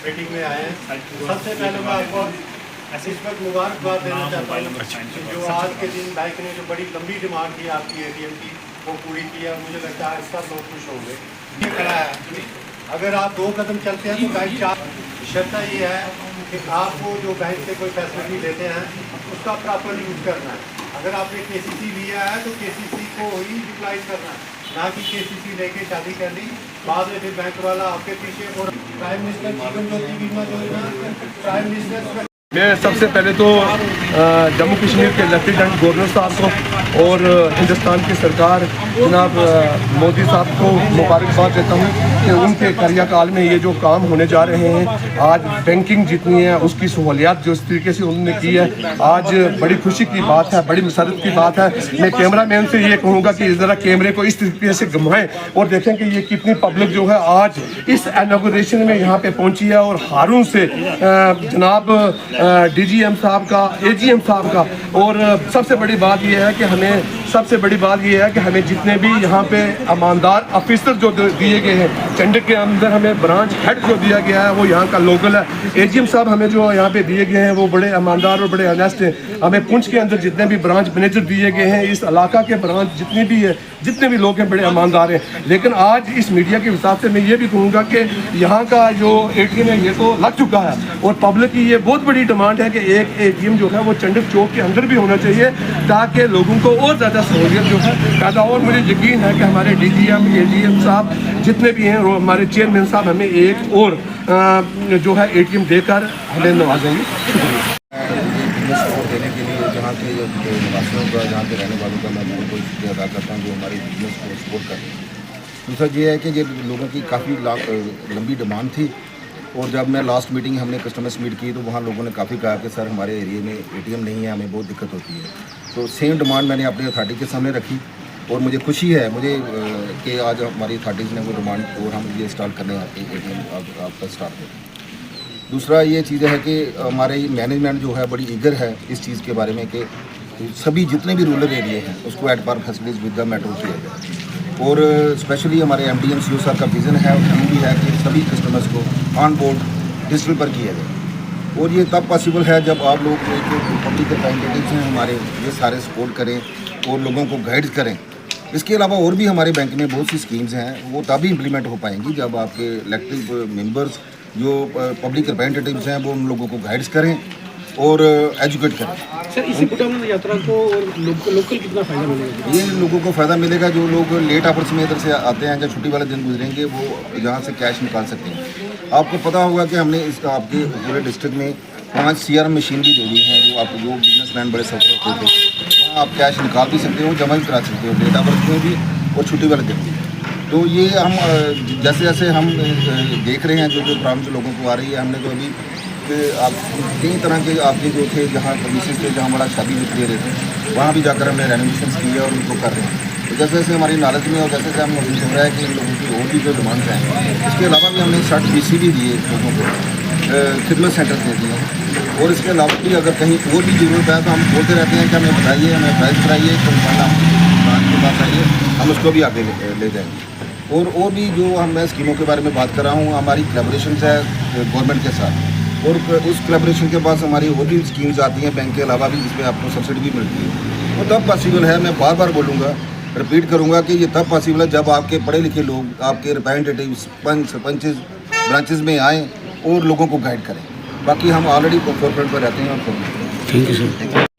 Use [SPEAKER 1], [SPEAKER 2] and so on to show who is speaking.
[SPEAKER 1] Meeting में आए हैं। सबसे पहले मैं आपको इस वक्त मुबारकबाद देना चाहता हूँ जो आज के दिन बैंक ने जो बड़ी लंबी डिमांड थी आपकी ATM की वो पूरी की है। मुझे लगता है इसका लोग खुश होंगे। ये खड़ा है, अगर आप 2 कदम चलते हैं तो बैंक 4। शर्त ये है कि आपको जो बैंक से कोई फैसिलिटी लेते हैं उसका प्रॉपर यूज करना है। अगर आपने KCC लिया है तो KCC को ही यूटिलाइज करना है, ना कि KCC लेके शादी कर ली बाद में फिर बैंक वाला आपके पीछे। और प्राइम मिनिस्टर जीवन ज्योति बीमा योजना, प्राइम मिनिस्टर
[SPEAKER 2] मैं सबसे पहले तो जम्मू कश्मीर के लेफ्टिनेंट गवर्नर साहब को और हिंदुस्तान की सरकार जनाब मोदी साहब को मुबारकबाद देता हूँ कि उनके कार्यकाल में ये जो काम होने जा रहे हैं, आज बैंकिंग जितनी है उसकी सहूलियात जो इस तरीके से उन्होंने की है, आज बड़ी खुशी की बात है, बड़ी मसरत की बात है। मैं कैमरा मैन से ये कहूँगा कि ज़रा कैमरे को इस तरीके से घुमाएं और देखें कि ये कितनी पब्लिक जो है आज इस इनॉग्रेशन में यहाँ पे पहुँची है। और हारून से जनाब DGM साहब का, AGM साहब का, और सबसे बड़ी बात यह है कि हमें जितने भी यहाँ पे ईमानदार ऑफिसर जो दिए गए हैं, चंडीगढ़ के अंदर हमें ब्रांच हेड जो दिया गया है वो यहाँ का लोकल है। AGM साहब हमें जो यहाँ पे दिए गए हैं वो बड़े ईमानदार और बड़े ऑनेस्ट हैं। हमें पुंछ के अंदर जितने भी ब्रांच मैनेजर दिए गए हैं, इस इलाका के ब्रांच जितने भी लोग हैं बड़े ईमानदार हैं। लेकिन आज इस मीडिया के हिसाब से मैं ये भी कहूँगा कि यहाँ का जो ATM है ये तो लग चुका है और पब्लिक की ये बहुत बड़ी डिमांड है कि एक ATM जो है वो चंडीगढ़ चौक के अंदर भी होना चाहिए ताकि लोगों को और ज़्यादा सहूलियत जो है पैदा हो। और मुझे यकीन है कि हमारे DGM AGM साहब जितने भी हैं और हमारे चेयरमैन साहब हमें एक और जो है ATM देकर हमें नवाजेंगे।
[SPEAKER 3] सपोर्ट देने के लिए जहाँ के निवासियों का, जहाँ के रहने वालों का मैं बहुत बहुत शुक्रिया अदा करता हूँ जो हमारी बिजनेस को सपोर्ट कर रहे हैं। दूसरा ये है कि ये लोगों की काफ़ी लंबी डिमांड थी और जब मैं लास्ट मीटिंग हमने कस्टमर्स मीट की तो वहाँ लोगों ने काफ़ी कहा कि सर हमारे एरिया में ATM नहीं है, हमें बहुत दिक्कत होती है। तो सेम डिमांड मैंने अपनी अथॉरिटी के सामने रखी और मुझे खुशी है कि आज हमारी अथॉरिटीज़ ने वो डिमांड और हम ये इंस्टॉल करने ATM आपका स्टार्ट करें। दूसरा ये चीज़ है कि हमारे मैनेजमेंट जो है बड़ी ईगर है इस चीज़ के बारे में कि सभी जितने भी रूरल एरिया हैं उसको at par facilities with the metro किया जाए। और स्पेशली हमारे MD CO सर का विज़न है और ड्रीम भी है कि सभी कस्टमर्स को ऑन बोर्ड डिजिटल पर किया जाए। और ये तब पॉसिबल है जब आप लोग पब्लिक रिप्रेजेंटेटिव्स हैं हमारे, ये सारे सपोर्ट करें और लोगों को गाइड करें। इसके अलावा और भी हमारे बैंक में बहुत सी स्कीम्स हैं, वो तभी इम्प्लीमेंट हो पाएंगी जब आपके इलेक्टेड मेंबर्स जो पब्लिक रिप्रेजेंटेटिव्स हैं वो उन लोगों को गाइड्स करें और एजुकेट करें।
[SPEAKER 4] सर इसी कुटामन यात्रा को और लोकल कितना फ़ायदा मिलेगा?
[SPEAKER 3] ये लोगों को फ़ायदा मिलेगा जो लोग लेट आवर्स में इधर से आते हैं, जब छुट्टी वाले दिन गुजरेंगे वो यहाँ से कैश निकाल सकते हैं। आपको पता होगा कि हमने इसका आपके पूरे डिस्ट्रिक्ट में 5 CRM मशीन भी दे दी हैं जो आपको जो बिजनेसमैन बड़े सफर होते थे वहाँ आप कैश निकाल भी सकते हो, जमा भी करा सकते हो लेट आवर्स में भी और छुट्टी वाले दिन भी। तो ये हम जैसे जैसे हम देख रहे हैं जो प्रॉब्लम लोगों को आ रही है, हमने तो अभी आप कई तरह के आपके जो थे जहाँ सर्विसेज थे जहाँ बड़ा शादी में दे रहे थे वहाँ भी जाकर हमने रेनोवेशन की है और उनको कर रहे हैं। तो जैसे जैसे हमारी नॉलेज में और जैसे जैसे हमें सुन रहा है कि इन लोगों की और भी जो डिमांड्स हैं, इसके अलावा भी हमने 60 BC भी दिए लोगों को, खिदमत सेंटर दे दिए। और इसके अलावा भी अगर कहीं और भी ज़रूरत है तो हम बोलते रहते हैं कि हमें बताइए, हमें प्राइस कराइए, तो ब्रांच के पास आइए, हम उसको भी आगे ले जाएंगे। और भी जो मैं स्कीमों के बारे में बात कर रहा हूँ, हमारी कोलैबोरेशन है गवर्नमेंट के साथ और उस कोलैबोरेशन के पास हमारी और भी स्कीम्स आती हैं बैंक के अलावा भी, जिसमें आपको सब्सिडी भी मिलती है। वो तब पॉसिबल है, मैं बार बार बोलूँगा, रिपीट करूँगा कि ये तब पॉसिबल है जब आपके पढ़े लिखे लोग, आपके रिप्रेजेंटेटिव सरपंचेस ब्रांचेस में आएँ और लोगों को गाइड करें। बाकी हम ऑलरेडी फोरफ्रंट पर रहते हैं।
[SPEAKER 4] Thank you sir.